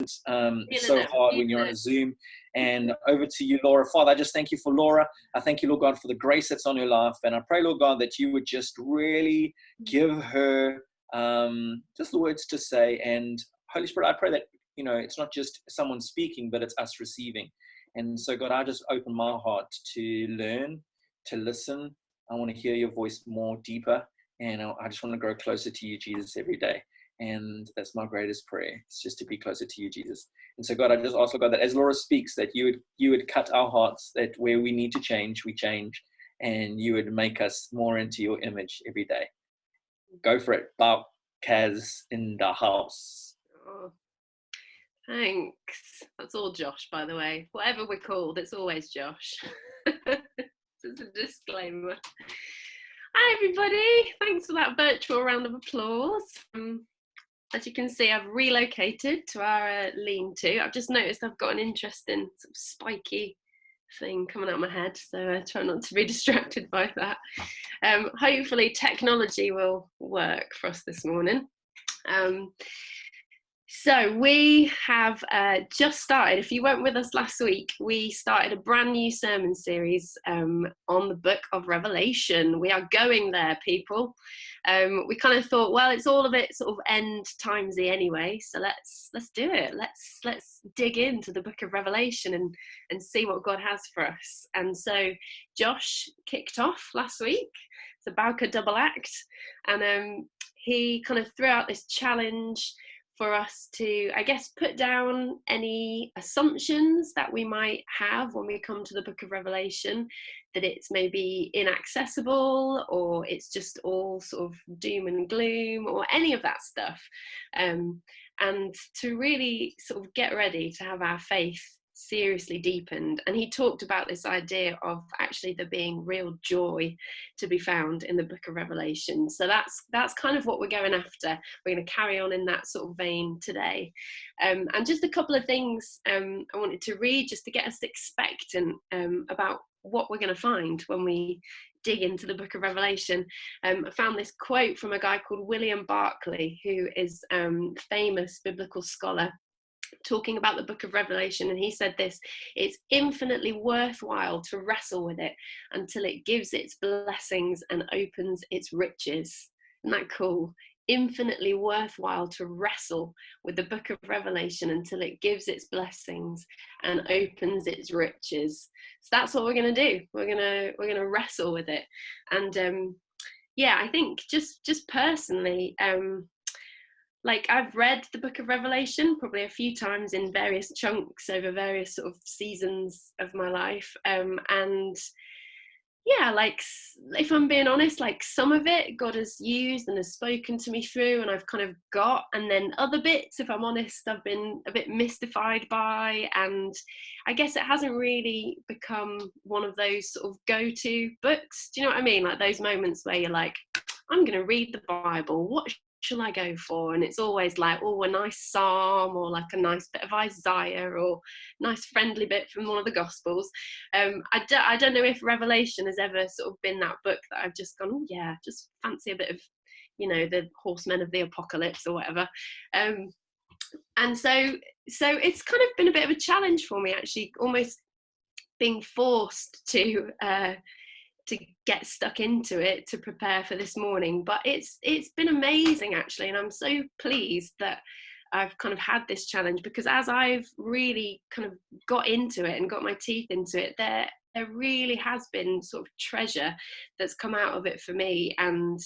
so hard when you're on a Zoom. And over to you, Laura. Father, I just thank you for Laura. I thank you, Lord God, for the grace that's on her life. And I pray, Lord God, that you would just really give her just the words to say. And Holy Spirit, I pray that, it's not just someone speaking, but it's us receiving. And so, God, I just open my heart to learn, to listen. I want to hear your voice more deeper. And I just want to grow closer to you, Jesus, every day. And that's my greatest prayer. It's just to be closer to you, Jesus. And so, God, I just ask, God, that as Laura speaks, that you would cut our hearts, that where we need to change, we change, and you would make us more into your image every day. Go for it. Bowker's in the house. Oh, thanks. That's all Josh, by the way. Whatever we're called, it's always Josh. Just a disclaimer. Hi, everybody. Thanks for that virtual round of applause. As you can see, I've relocated to our lean-to. I've just noticed I've got an interesting sort of spiky thing coming out of my head, so I try not to be distracted by that. Hopefully technology will work for us this morning. So we have just started, if you weren't with us last week, we started a brand new sermon series on the book of Revelation. We are going there, people. We kind of thought, well, it's all a bit sort of end timesy anyway, so let's do it. Let's dig into the book of Revelation and see what God has for us. And so Josh kicked off last week. It's a Bowker double act, and he kind of threw out this challenge for us to, I guess, put down any assumptions that we might have when we come to the book of Revelation, that it's maybe inaccessible or it's just all sort of doom and gloom or any of that stuff. And to really sort of get ready to have our faith seriously deepened. And he talked about this idea of actually there being real joy to be found in the book of Revelation. So that's kind of what we're going after. We're going to carry on in that sort of vein today. And just a couple of things I wanted to read just to get us expectant about what we're going to find when we dig into the book of Revelation. I found this quote from a guy called William Barclay, who is a famous biblical scholar, talking about the book of Revelation, and he said this: it's infinitely worthwhile to wrestle with it until it gives its blessings and opens its riches. Isn't that cool? Infinitely worthwhile to wrestle with the book of Revelation until it gives its blessings and opens its riches. So that's what we're going to do. We're going to wrestle with it. And I think just personally, like, I've read the book of Revelation probably a few times in various chunks over various sort of seasons of my life. And yeah, like, if I'm being honest, like, some of it God has used and has spoken to me through and I've kind of got, and then other bits, if I'm honest, I've been a bit mystified by, and I guess it hasn't really become one of those sort of go-to books. Do you know what I mean? Like those moments where you're like, I'm going to read the Bible. What shall I go for? And it's always like, oh, a nice psalm or like a nice bit of Isaiah or nice friendly bit from one of the Gospels. I don't know if Revelation has ever sort of been that book that I've just gone, oh yeah, just fancy a bit of, the horsemen of the apocalypse or whatever. And so it's kind of been a bit of a challenge for me, actually, almost being forced to get stuck into it to prepare for this morning. But it's been amazing, actually, and I'm so pleased that I've kind of had this challenge, because as I've really kind of got into it and got my teeth into it, there really has been sort of treasure that's come out of it for me. And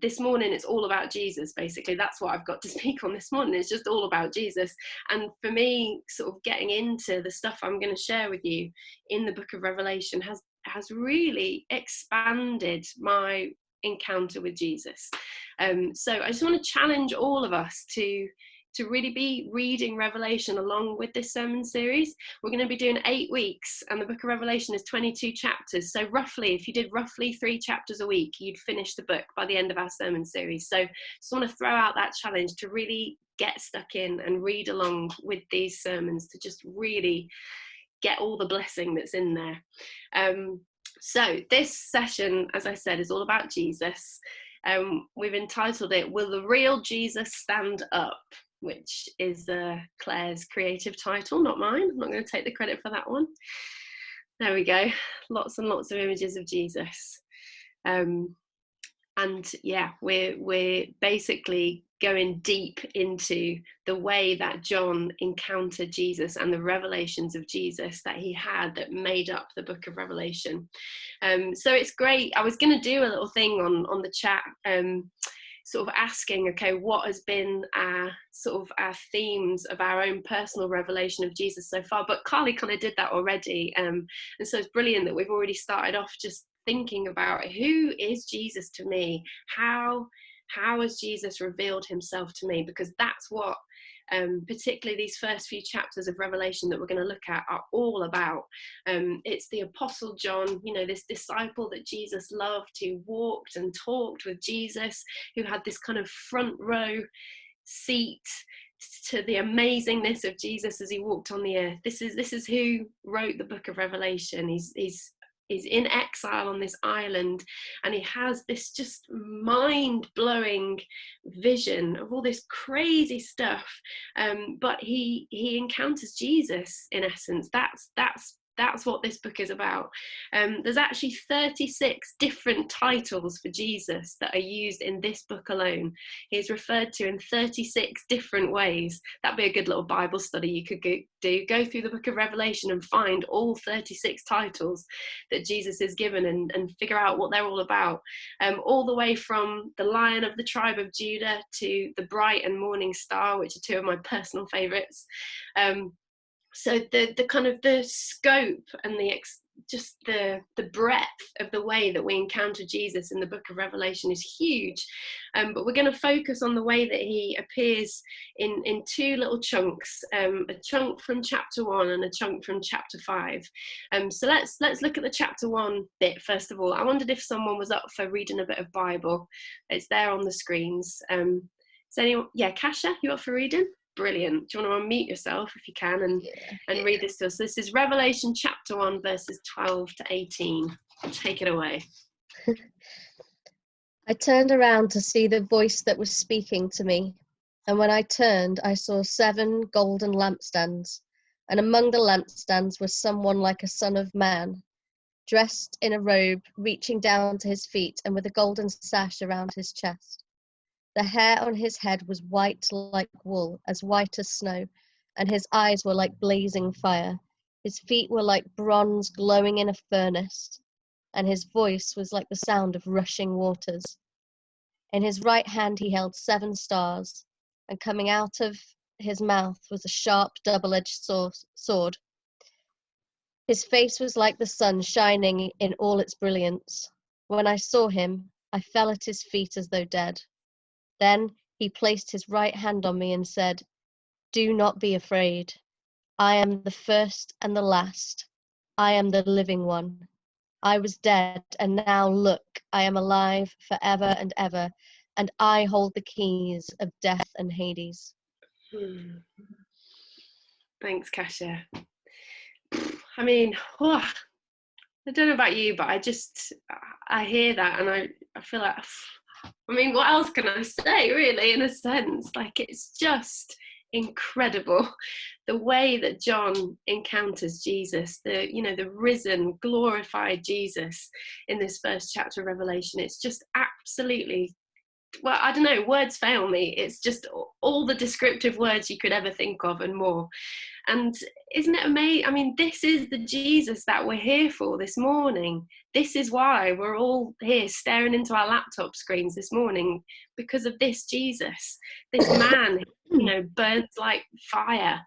this morning it's all about Jesus, basically. That's what I've got to speak on this morning. It's just all about Jesus. And for me, sort of getting into the stuff I'm going to share with you in the book of Revelation has really expanded my encounter with Jesus. So I just want to challenge all of us to really be reading Revelation along with this sermon series. We're going to be doing 8 weeks, and the book of Revelation is 22 chapters. So roughly, if you did roughly 3 chapters a week, you'd finish the book by the end of our sermon series. So just want to throw out that challenge to really get stuck in and read along with these sermons, to just really get all the blessing that's in there. So this session, as I said, is all about Jesus. We've entitled it, Will the Real Jesus Stand Up? which is Claire's creative title, not mine. I'm not going to take the credit for that one. There we go. Lots and lots of images of Jesus. And yeah, we're basically going deep into the way that John encountered Jesus and the revelations of Jesus that he had that made up the book of Revelation. So it's great. I was going to do a little thing on the chat, sort of asking, okay, what has been our themes of our own personal revelation of Jesus so far? But Carly kind of did that already, and so it's brilliant that we've already started off just thinking about who is Jesus to me, how has Jesus revealed himself to me, because that's what particularly these first few chapters of Revelation that we're going to look at are all about. It's the Apostle John, this disciple that Jesus loved, who walked and talked with Jesus, who had this kind of front row seat to the amazingness of Jesus as he walked on the earth. This is who wrote the book of Revelation. He's in exile on this island, and he has this just mind-blowing vision of all this crazy stuff. But he encounters Jesus, in essence. That's what this book is about. There's actually 36 different titles for Jesus that are used in this book alone. He's referred to in 36 different ways. That'd be a good little Bible study you could go through the book of Revelation and find all 36 titles that Jesus is given and figure out what they're all about. All the way from the Lion of the tribe of Judah to the bright and morning star, which are two of my personal favorites. So the kind of the scope and the breadth of the way that we encounter Jesus in the book of Revelation is huge. But we're going to focus on the way that he appears in two little chunks, a chunk from chapter 1 and a chunk from chapter 5. So let's look at the chapter 1 bit first of all. I wondered if someone was up for reading a bit of Bible. It's there on the screens. Is anyone? Yeah, Kasia, you up for reading? Brilliant. Do you want to unmute yourself if you can and read this to us? So this is Revelation chapter 1, verses 12 to 18. Take it away. I turned around to see the voice that was speaking to me. And when I turned, I saw 7 golden lampstands. And among the lampstands was someone like a son of man, dressed in a robe, reaching down to his feet and with a golden sash around his chest. The hair on his head was white like wool, as white as snow, and his eyes were like blazing fire. His feet were like bronze glowing in a furnace, and his voice was like the sound of rushing waters. In his right hand he held 7 stars, and coming out of his mouth was a sharp double-edged sword. His face was like the sun shining in all its brilliance. When I saw him, I fell at his feet as though dead. Then he placed his right hand on me and said, "Do not be afraid. I am the first and the last. I am the living one. I was dead, and now look, I am alive forever and ever, and I hold the keys of death and Hades." Thanks, Kasia. I mean, I don't know about you, but I hear that and I feel like, I mean, what else can I say, really, in a sense? Like, it's just incredible the way that John encounters Jesus, the risen, glorified Jesus in this first chapter of Revelation. It's just absolutely, well, I don't know, words fail me. It's just all the descriptive words you could ever think of and more. And isn't it amazing? I mean, this is the Jesus that we're here for this morning. This is why we're all here staring into our laptop screens this morning, because of this Jesus, this man, burns like fire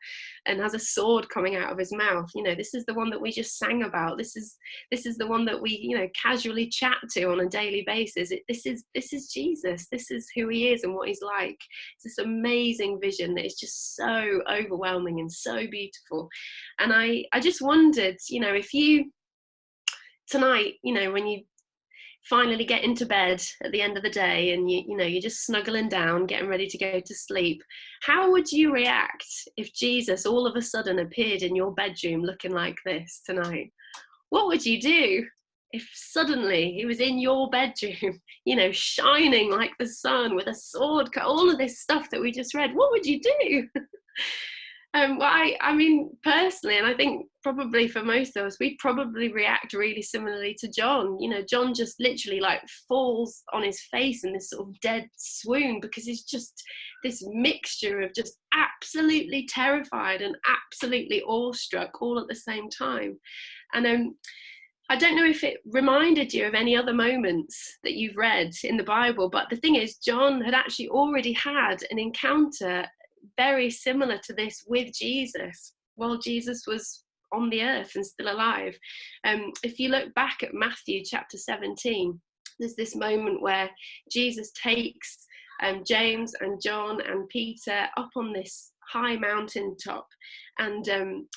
and has a sword coming out of his mouth. This is the one that we just sang about. This is the one that we, casually chat to on a daily basis. This is Jesus. This is who he is and what he's like. It's this amazing vision that is just so overwhelming and so beautiful. And I just wondered, if you tonight, when you finally get into bed at the end of the day and you're just snuggling down, getting ready to go to sleep, how would you react if Jesus all of a sudden appeared in your bedroom looking like this tonight? What would you do? if suddenly he was in your bedroom, you know, shining like the sun with a sword, all of this stuff that we just read, what would you do? Well, I mean, personally, and I think probably for most of us, we probably react really similarly to John. You know, John just literally like falls on his face in this sort of dead swoon, because he's just this mixture of just absolutely terrified and absolutely awestruck all at the same time. And I don't know if it reminded you of any other moments that you've read in the Bible, but the thing is, John had actually already had an encounter very similar to this with Jesus while Jesus was on the earth and still alive. If you look back at Matthew chapter 17, there's this moment where Jesus takes James and John and Peter up on this high mountaintop, and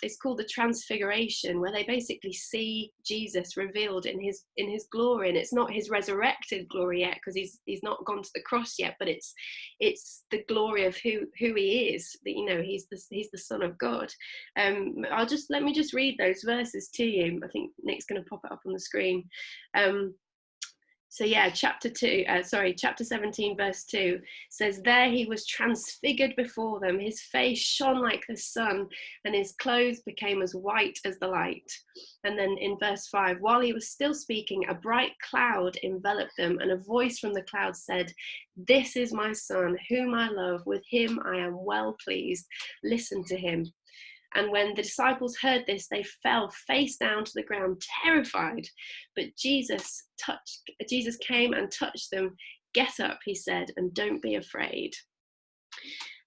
it's called the Transfiguration, where they basically see Jesus revealed in his glory. And it's not his resurrected glory yet, because he's not gone to the cross yet, but it's the glory of who he is, that, you know, he's the Son of God. Let me just read those verses to you. I think Nick's going to pop it up on the screen. So yeah, chapter 17 verse 2 says, "There he was transfigured before them. His face shone like the sun, and his clothes became as white as the light." And then in verse 5, "While he was still speaking, a bright cloud enveloped them, and a voice from the cloud said, 'This is my son, whom I love. With him I am well pleased. Listen to him.' And when the disciples heard this, they fell face down to the ground, terrified. But Jesus came and touched them. 'Get up,' he said, 'and don't be afraid.'"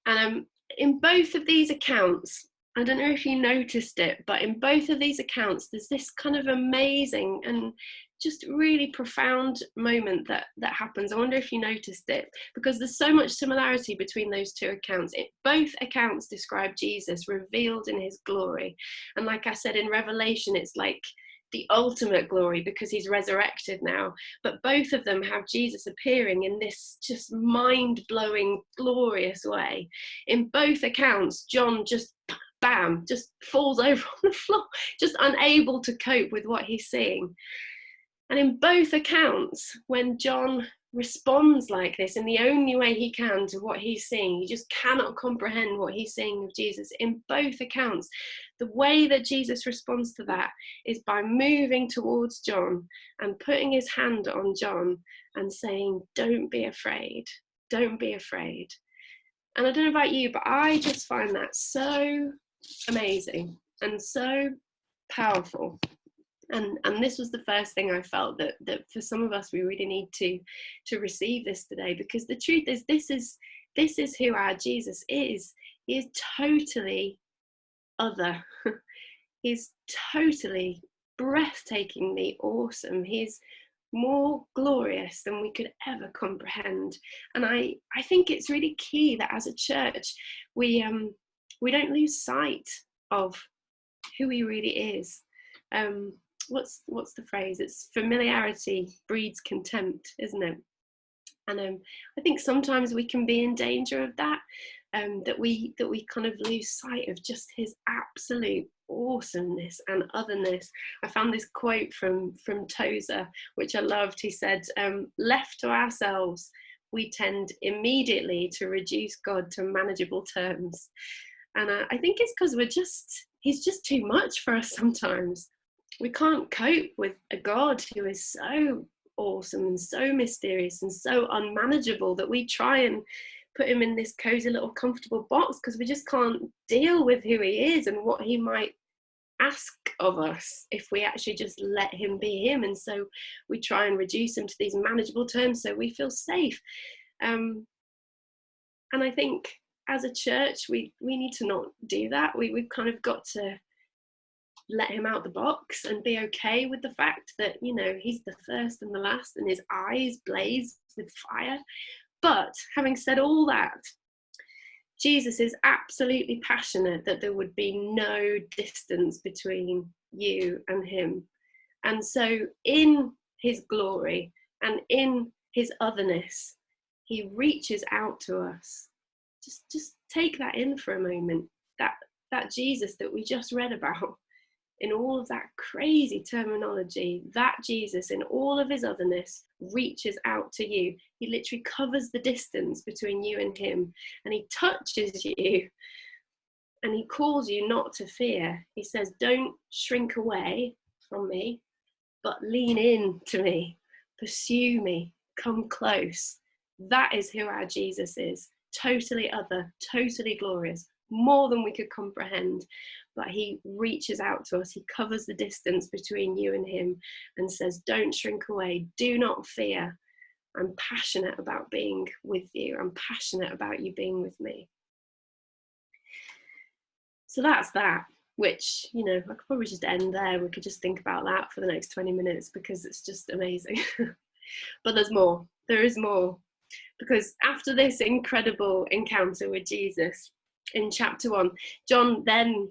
And in both of these accounts, I don't know if you noticed it, but in both of these accounts, there's this kind of amazing and just really profound moment that happens. I wonder if you noticed it, because there's so much similarity between those two accounts. Both accounts describe Jesus revealed in his glory. And like I said, in Revelation, it's like the ultimate glory because he's resurrected now. But both of them have Jesus appearing in this just mind-blowing, glorious way. In both accounts, John just falls over on the floor, just unable to cope with what he's seeing. And in both accounts, when John responds like this in the only way he can to what he's seeing, he just cannot comprehend what he's seeing of Jesus. In both accounts, the way that Jesus responds to that is by moving towards John and putting his hand on John and saying, "Don't be afraid, don't be afraid." And I don't know about you, but I just find that so amazing and so powerful. And this was the first thing I felt, that for some of us, we really need to receive this today, because the truth is, this is who our Jesus is. He is totally other. He's totally breathtakingly awesome. He's more glorious than we could ever comprehend. And I think it's really key that as a church, we don't lose sight of who he really is. What's the phrase? It's familiarity breeds contempt, isn't it? And I think sometimes we can be in danger of that, that we kind of lose sight of just his absolute awesomeness and otherness. I found this quote from Tozer, which I loved. He said, "Left to ourselves, we tend immediately to reduce God to manageable terms." And I think it's because he's just too much for us sometimes. We can't cope with a God who is so awesome and so mysterious and so unmanageable that we try and put him in this cozy little comfortable box, because we just can't deal with who he is and what he might ask of us if we actually just let him be him. And so we try and reduce him to these manageable terms so we feel safe. And I think as a church, we need to not do that. We've kind of got to let him out the box and be okay with the fact that, you know, he's the first and the last, and his eyes blaze with fire. But having said all that, Jesus is absolutely passionate that there would be no distance between you and him. And so in his glory and in his otherness, he reaches out to us. Just take that in for a moment, that Jesus that we just read about. in all of that crazy terminology, that Jesus, in all of his otherness, reaches out to you. He literally covers the distance between you and him, and he touches you, and he calls you not to fear. He says, don't shrink away from me, but lean in to me, pursue me, come close. That is who our Jesus is. Totally other, totally glorious, more than we could comprehend. But he reaches out to us. He covers the distance between you and him and says, don't shrink away. Do not fear. I'm passionate about being with you. I'm passionate about you being with me. So that's that, which, you know, I could probably just end there. We could just think about that for the next 20 minutes because it's just amazing. But there's more. There is more. Because after this incredible encounter with Jesus in chapter 1, John then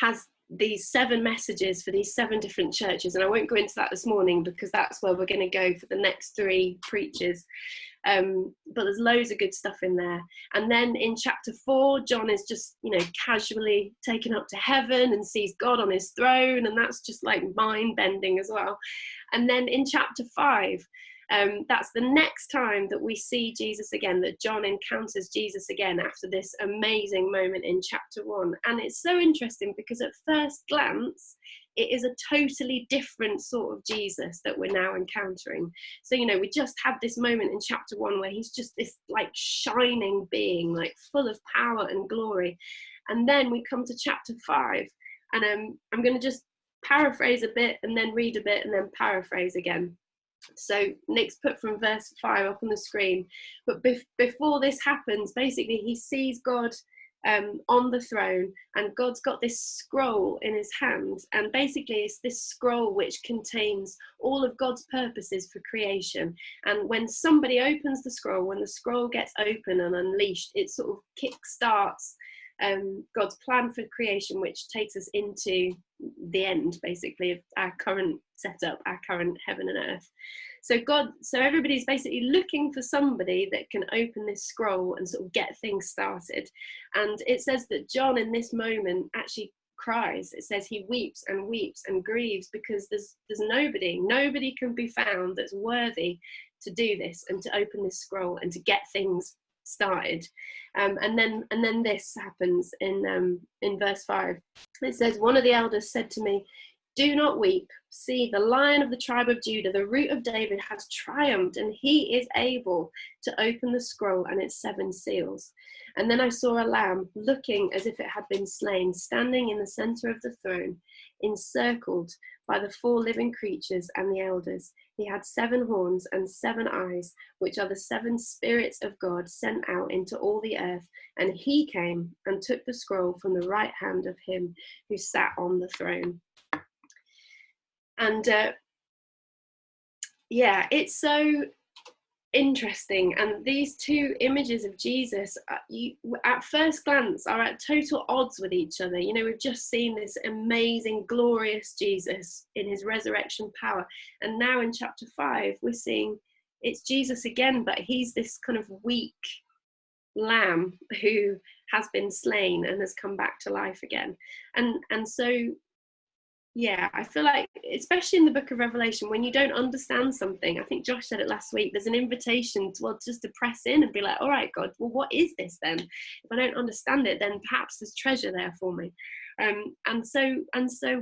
has these 7 messages for these 7 different churches. And I won't go into that this morning because that's where we're going to go for the next 3 preachers. But there's loads of good stuff in there. And then in chapter 4, John is just, you know, casually taken up to heaven and sees God on his throne. And that's just like mind-bending as well. And then in chapter 5, that's the next time that we see Jesus again, that John encounters Jesus again after this amazing moment in chapter 1. And it's so interesting because at first glance, it is a totally different sort of Jesus that we're now encountering. So, you know, we just had this moment in chapter 1 where he's just this like shining being, like full of power and glory. And then we come to chapter 5, and I'm going to just paraphrase a bit and then read a bit and then paraphrase again. So Nick's put from verse 5 up on the screen. But before this happens, basically he sees God on the throne, and God's got this scroll in his hand, and basically it's this scroll which contains all of God's purposes for creation. And when somebody opens the scroll, when the scroll gets open and unleashed, it sort of kick-starts God's plan for creation, which takes us into the end, basically, of our current setup, our current heaven and earth. So everybody's basically looking for somebody that can open this scroll and sort of get things started. And it says that John in this moment actually cries. It says he weeps and grieves because there's nobody can be found that's worthy to do this and to open this scroll and to get things started. And then this happens in verse 5. It says, one of the elders said to me, do not weep. See, the Lion of the tribe of Judah, the Root of David, has triumphed, and he is able to open the scroll and its 7 seals. And then I saw a lamb, looking as if it had been slain, standing in the center of the throne, encircled by the 4 living creatures and the elders. He had 7 horns and 7 eyes, which are the 7 spirits of God sent out into all the earth. And he came and took the scroll from the right hand of him who sat on the throne. And yeah, it's so interesting. And these 2 images of Jesus, at first glance, are at total odds with each other. You know, we've just seen this amazing, glorious Jesus in his resurrection power. And now in chapter 5, we're seeing it's Jesus again, but he's this kind of weak lamb who has been slain and has come back to life again. And so, yeah, I feel like, especially in the book of Revelation, when you don't understand something, I think Josh said it last week, there's an invitation to, well, just to press in and be like, all right, God, well, what is this then? If I don't understand it, then perhaps there's treasure there for me. And so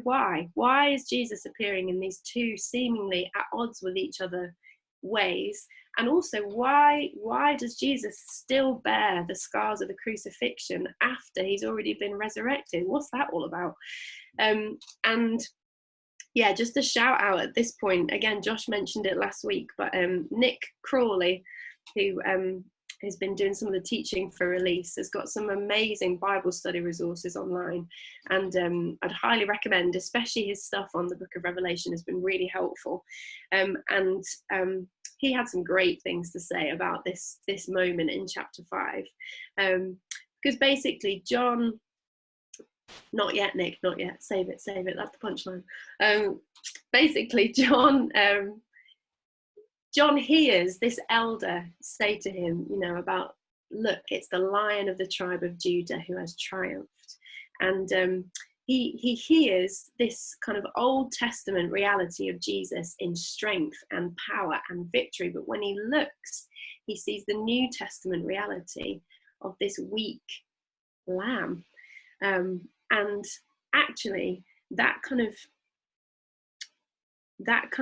why is Jesus appearing in these 2 seemingly at odds with each other ways? And also, why does Jesus still bear the scars of the crucifixion after he's already been resurrected? What's that all about? And yeah, just a shout out at this point. Again, Josh mentioned it last week, but Nick Crawley, who has been doing some of the teaching for Release, has got some amazing Bible study resources online. And I'd highly recommend, especially his stuff on the book of Revelation has been really helpful. And he had some great things to say about this moment in chapter 5. Because basically John, not yet, Nick, not yet. Save it. That's the punchline. Basically, John hears this elder say to him, you know, about, look, it's the Lion of the tribe of Judah who has triumphed. And he hears this kind of Old Testament reality of Jesus in strength and power and victory, but when he looks, he sees the New Testament reality of this weak lamb. And actually, that kind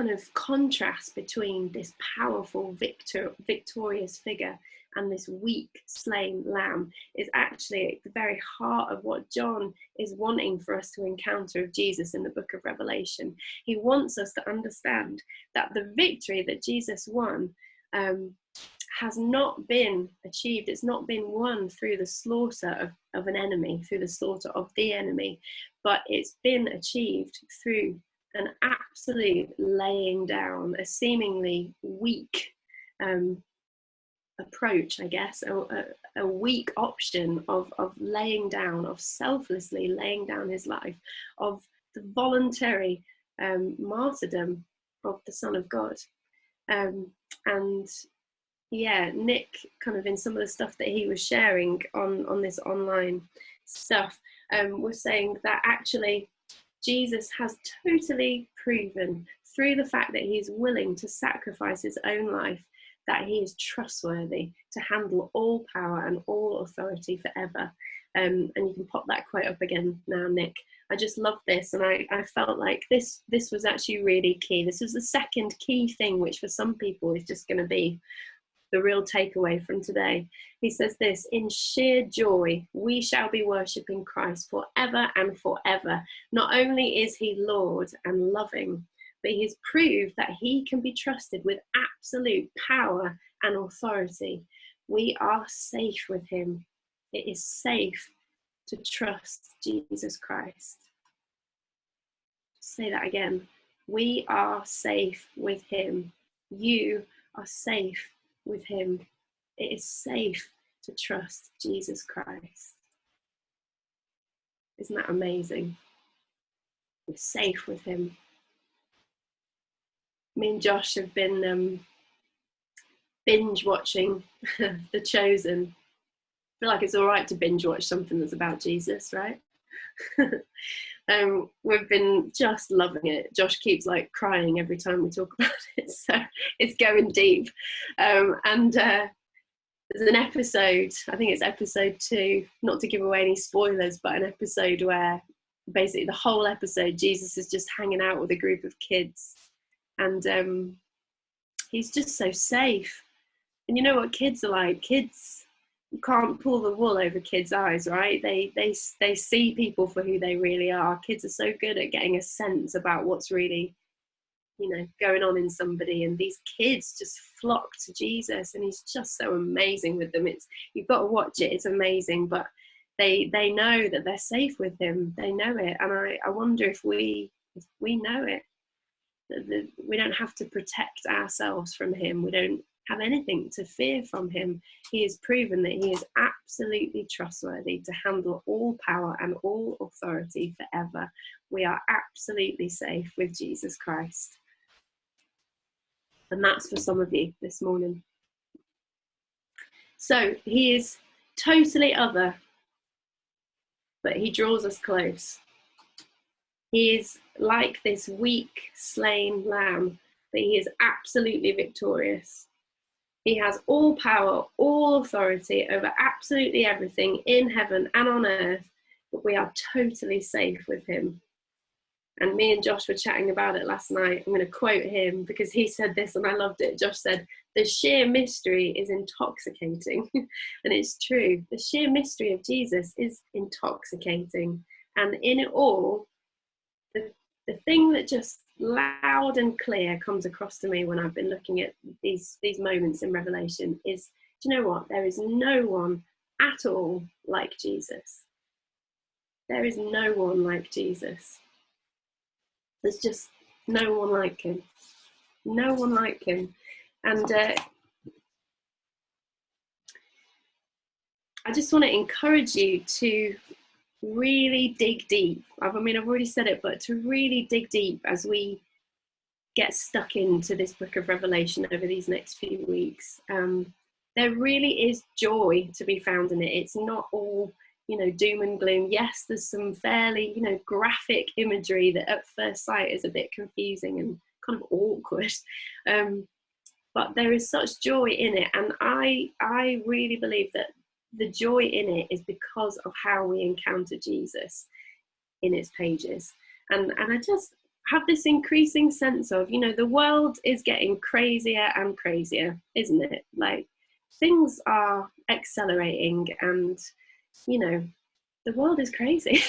of contrast between this powerful victorious figure and this weak slain lamb is actually at the very heart of what John is wanting for us to encounter of Jesus in the book of Revelation. He wants us to understand that the victory that Jesus won has not been achieved. It's not been won through the slaughter of an enemy, through the slaughter of the enemy, but it's been achieved through an absolute laying down, a seemingly weak approach, I guess, a weak option of laying down, of selflessly laying down his life, of the voluntary martyrdom of the Son of God. And yeah, Nick, kind of in some of the stuff that he was sharing on this online stuff, was saying that actually Jesus has totally proven through the fact that he's willing to sacrifice his own life that he is trustworthy to handle all power and all authority forever. And you can pop that quote up again now, Nick. I just love this, and I felt like this was actually really key. This was the second key thing, which for some people is just going to be the real takeaway from today. He says this: in sheer joy, we shall be worshipping Christ forever and forever. Not only is he Lord and loving, but he has proved that he can be trusted with absolute power and authority. We are safe with him. It is safe to trust Jesus Christ. Say that again. We are safe with him. You are safe with him. It is safe to trust Jesus Christ. Isn't that amazing? We're safe with him. Me and Josh have been binge watching The Chosen. I feel like it's all right to binge watch something that's about Jesus, right? We've been just loving it. Josh keeps like crying every time we talk about it, so it's going deep. And there's an episode, I think it's episode 2, not to give away any spoilers, but an episode where basically the whole episode Jesus is just hanging out with a group of kids, and he's just so safe. And you know what kids are like? Kids, you can't pull the wool over kids' eyes, right? They see people for who they really are. Kids are so good at getting a sense about what's really, going on in somebody. And these kids just flock to Jesus, and he's just so amazing with them. You've got to watch it. It's amazing, but they know that they're safe with him. They know it, and I wonder if we know it. That we don't have to protect ourselves from him. We don't have anything to fear from him. He has proven that he is absolutely trustworthy to handle all power and all authority forever. We are absolutely safe with Jesus Christ. And that's for some of you this morning. So he is totally other, but he draws us close. He is like this weak, slain lamb, but he is absolutely victorious. He has all power, all authority over absolutely everything in heaven and on earth, but we are totally safe with him. And me and Josh were chatting about it last night. I'm going to quote him because he said this and I loved it. Josh said, "The sheer mystery is intoxicating." And it's true. The sheer mystery of Jesus is intoxicating. And in it all, the thing that just loud and clear comes across to me when I've been looking at these moments in Revelation is, do you know what? There is no one at all like Jesus. There is no one like Jesus. There's just no one like him. No one like him. And I just want to encourage you to really dig deep. I've already said it, but to really dig deep as we get stuck into this book of Revelation over these next few weeks. There really is joy to be found in it. It's not all doom and gloom. Yes, there's some fairly, graphic imagery that at first sight is a bit confusing and kind of awkward. But there is such joy in it. And I really believe that the joy in it is because of how we encounter Jesus in its pages. And I just have this increasing sense of, the world is getting crazier and crazier, isn't it? Like, things are accelerating, and, the world is crazy.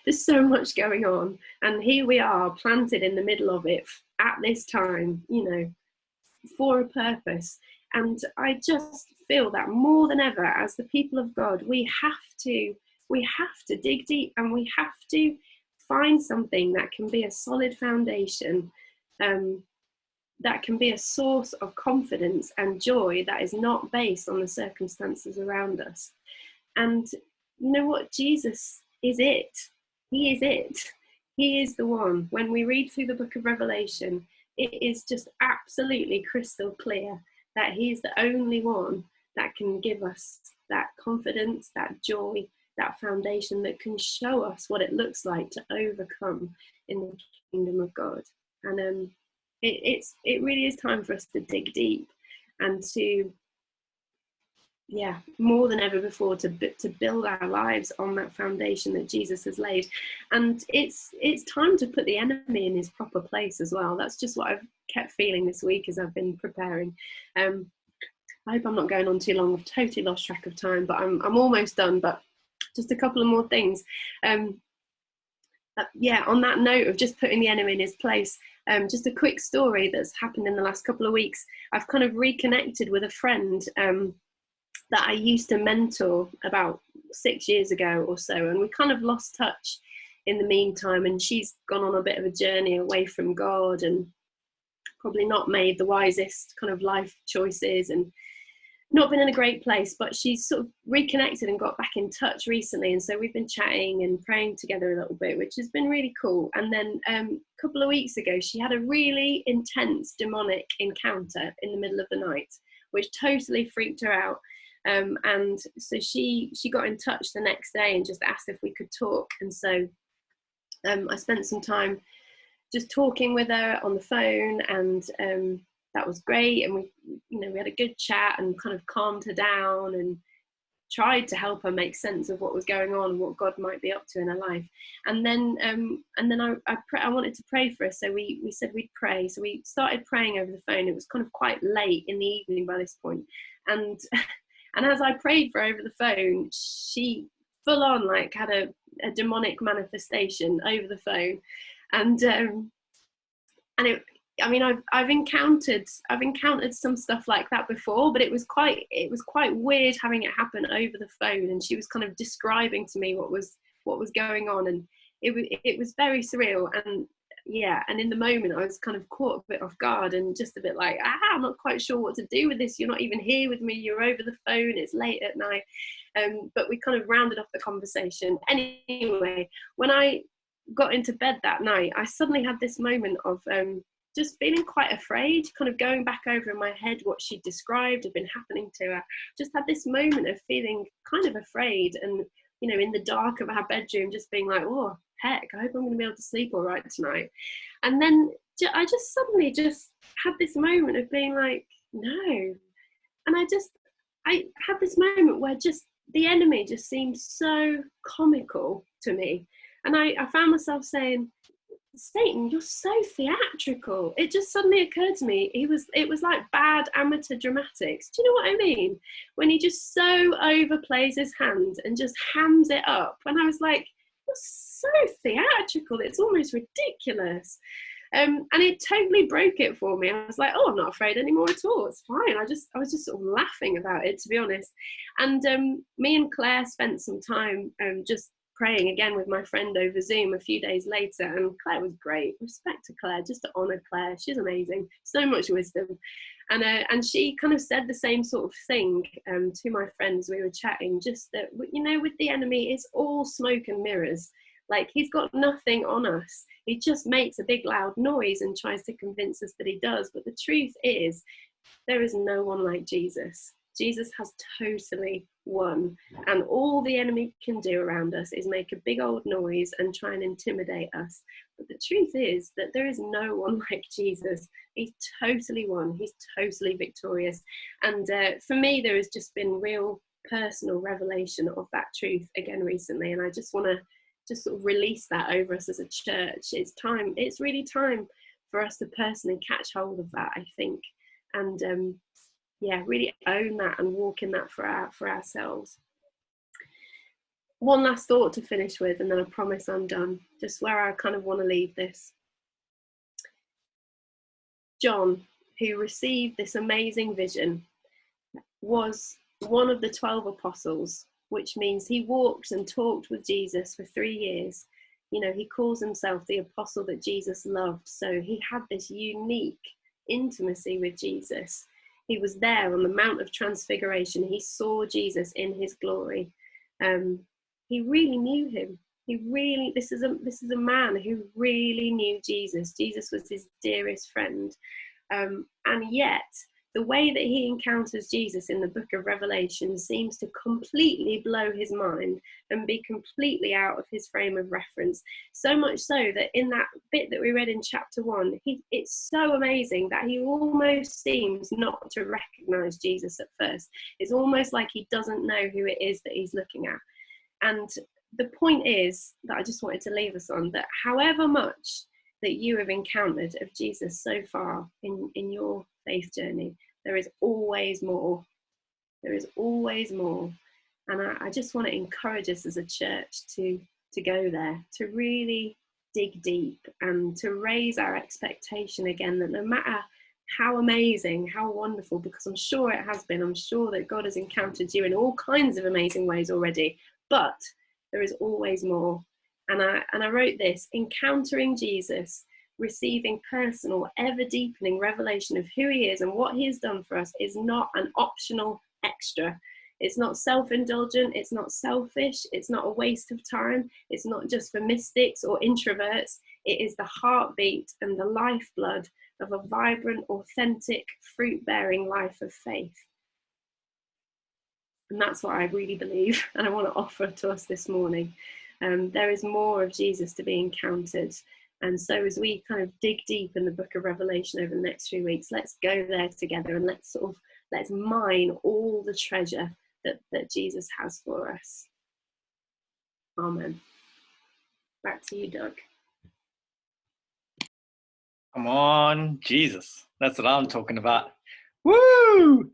There's so much going on. And here we are planted in the middle of it at this time, for a purpose. And I just feel that more than ever, as the people of God, we have to dig deep, and we have to find something that can be a solid foundation, that can be a source of confidence and joy that is not based on the circumstances around us. And you know what? Jesus is it. He is it. He is the one. When we read through the book of Revelation, it is just absolutely crystal clear that he is the only one that can give us that confidence, that joy, that foundation that can show us what it looks like to overcome in the kingdom of God. And it really is time for us to dig deep and to, more than ever before, to build our lives on that foundation that Jesus has laid. And it's time to put the enemy in his proper place as well. That's just what I've kept feeling this week as I've been preparing. I hope I'm not going on too long. I've totally lost track of time, but I'm almost done. But just a couple of more things. On that note of just putting the enemy in his place, just a quick story that's happened in the last couple of weeks. I've kind of reconnected with a friend that I used to mentor about 6 years ago or so, and we kind of lost touch in the meantime, and she's gone on a bit of a journey away from God and probably not made the wisest kind of life choices and not been in a great place, but she's sort of reconnected and got back in touch recently. And so we've been chatting and praying together a little bit, which has been really cool. And then a couple of weeks ago, she had a really intense demonic encounter in the middle of the night, which totally freaked her out. And so she got in touch the next day and just asked if we could talk. And so I spent some time just talking with her on the phone, and that was great. And we had a good chat and kind of calmed her down and tried to help her make sense of what was going on and what God might be up to in her life. And then I wanted to pray for her, so we said we'd pray. So we started praying over the phone. It was kind of quite late in the evening by this point, and as I prayed for her over the phone, she full on like had a demonic manifestation over the phone, and I've encountered some stuff like that before, but it was quite weird having it happen over the phone. And she was kind of describing to me what was going on, and it was very surreal. And in the moment I was kind of caught a bit off guard and just a bit like, I'm not quite sure what to do with this. You're not even here with me. You're over the phone. It's late at night. But we kind of rounded off the conversation. Anyway, when I got into bed that night, I suddenly had this moment of just feeling quite afraid, kind of going back over in my head what she described had been happening to her. Just had this moment of feeling kind of afraid, and in the dark of our bedroom, just being like, oh heck, I hope I'm going to be able to sleep all right tonight. And then I just suddenly just had this moment of being like, no. And I had this moment where just the enemy just seemed so comical to me. And I found myself saying, Satan, you're so theatrical. It just suddenly occurred to me, it was like bad amateur dramatics. Do you know what I mean? When he just so overplays his hand and just hams it up. And I was like, you're so theatrical, it's almost ridiculous. And it totally broke it for me. I was like, oh, I'm not afraid anymore at all. It's fine. I was just sort of laughing about it, to be honest. And me and Claire spent some time just praying again with my friend over Zoom a few days later, and Claire was great. Respect to Claire, just to honour Claire. She's amazing, so much wisdom. And she kind of said the same sort of thing to my friends. We were chatting, just that, with the enemy, it's all smoke and mirrors. Like, he's got nothing on us. He just makes a big loud noise and tries to convince us that he does. But the truth is, there is no one like Jesus. Jesus has totally one. And all the enemy can do around us is make a big old noise and try and intimidate us. But the truth is that there is no one like Jesus. He's totally won. He's totally victorious. And for me, there has just been real personal revelation of that truth again recently. And I just want to just sort of release that over us as a church. It's time. It's really time for us to personally catch hold of that, I think. And yeah, really own that and walk in that for ourselves. One last thought to finish with, and then I promise I'm done. Just where I kind of want to leave this. John, who received this amazing vision, was one of the 12 apostles, which means he walked and talked with Jesus for 3 years. You know, he calls himself the apostle that Jesus loved. So he had this unique intimacy with Jesus. He was there on the Mount of Transfiguration. He saw Jesus in his glory. He really knew him. This is a man who really knew Jesus. Jesus was his dearest friend. And yet, the way that he encounters Jesus in the book of Revelation seems to completely blow his mind and be completely out of his frame of reference. So much so that in that bit that we read in chapter 1, it's so amazing that he almost seems not to recognize Jesus at first. It's almost like he doesn't know who it is that he's looking at. And the point is that I just wanted to leave us on, that however much that you have encountered of Jesus so far in your faith journey, there is always more. There is always more. And I just want to encourage us as a church to go there, to really dig deep and to raise our expectation again, that no matter how amazing, how wonderful, because I'm sure it has been, I'm sure that God has encountered you in all kinds of amazing ways already, but there is always more. And I wrote this: encountering Jesus, receiving personal, ever-deepening revelation of who he is and what he has done for us is not an optional extra. It's not self-indulgent, it's not selfish, it's not a waste of time, it's not just for mystics or introverts. It is the heartbeat and the lifeblood of a vibrant, authentic, fruit-bearing life of faith. And that's what I really believe, and I want to offer to us this morning. There is more of Jesus to be encountered. And so as we kind of dig deep in the book of Revelation over the next few weeks, let's go there together and let's mine all the treasure that Jesus has for us. Amen. Back to you, Doug. Come on, Jesus. That's what I'm talking about. Woo!